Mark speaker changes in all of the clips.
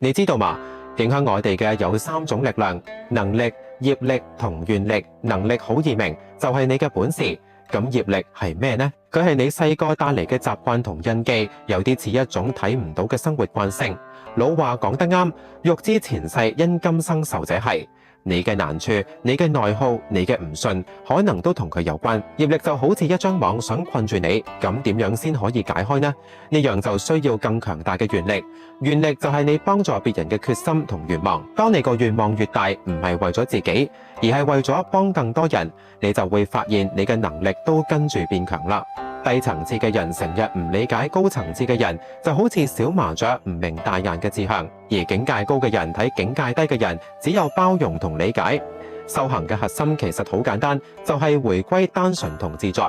Speaker 1: 你知道嘛？影響我哋嘅有3種力量：能力、業力同願力。能力好易明，就係你嘅本事。咁業力係咩呢？佢係你細個帶嚟嘅習慣同印記，有啲似一種睇唔到嘅生活慣性。老話講得啱，欲知前世因今生受者係。你嘅難處、你嘅內耗、你嘅唔順，可能都同佢有關。業力就好似一張網想困住你，咁點樣先可以解開呢？呢樣就需要更強大嘅願力。願力就係你幫助別人嘅決心同願望。當你個願望越大，唔係為咗自己，而係為咗幫更多人，你就會發現你嘅能力都跟住變強啦。低層次嘅人成日唔理解高層次嘅人，就好似小麻雀唔明大雁嘅志向；而境界高嘅人睇境界低嘅人，只有包容同理解。修行嘅核心其實好簡單，就係回歸單純同自在。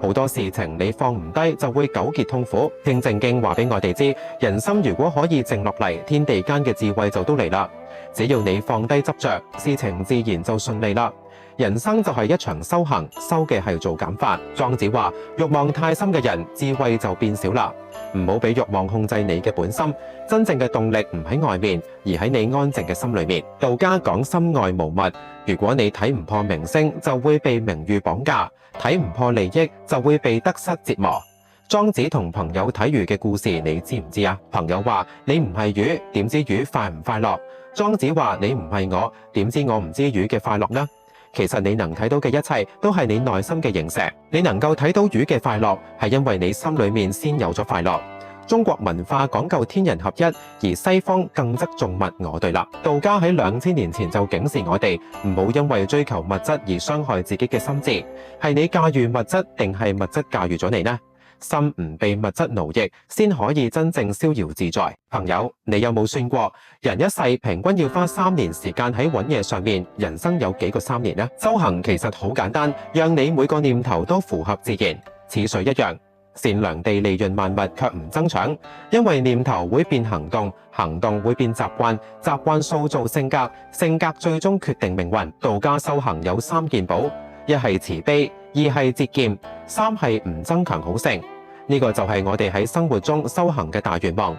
Speaker 1: 好多事情你放唔低，就會糾結痛苦。聽正經話俾我哋知，人心如果可以靜落嚟，天地間嘅智慧就都嚟啦。只要你放低執着，事情自然就順利啦。人生就係一場修行，修嘅係做減法。莊子話：欲望太深嘅人，智慧就變少啦。唔好俾欲望控制你嘅本心，真正嘅動力唔喺外面，而喺你安靜嘅心裏面。道家講心外無物，如果你睇唔破名聲，就會被名譽綁架；睇唔破利益，就會被得失折磨。莊子同朋友睇魚嘅故事，你知唔知啊？朋友話：你唔係魚，點知魚快唔快樂？莊子話：你唔係我，點知我唔知魚嘅快樂呢？其實你能睇到嘅一切，都係你內心嘅映射。你能夠睇到魚嘅快樂，係因為你心裏面先有咗快樂。中國文化講究天人合一，而西方更側重物我對立。道家喺2000年前就警示我哋，唔好因為追求物質而傷害自己嘅心智。係你駕馭物質，定係物質駕馭咗你呢？心唔被物質奴役，先可以真正逍遙自在。朋友，你有冇算過，人一世平均要花3年時間喺揾嘢上面，人生有幾個3年呢？修行其實好簡單，讓你每個念頭都符合自然，似水一樣，善良地利潤萬物，卻唔爭搶。因為念頭會變行動，行動會變習慣，習慣塑造性格，性格最終決定命運。道家修行有3件寶，一係慈悲，二係節儉，3係唔爭強好勝。呢個就係我哋喺生活中修行嘅大願望。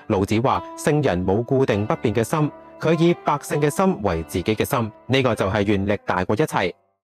Speaker 1: 老子話：聖人冇固定不變嘅心，佢以百姓嘅心為自己嘅心。呢個就係願力大過一切。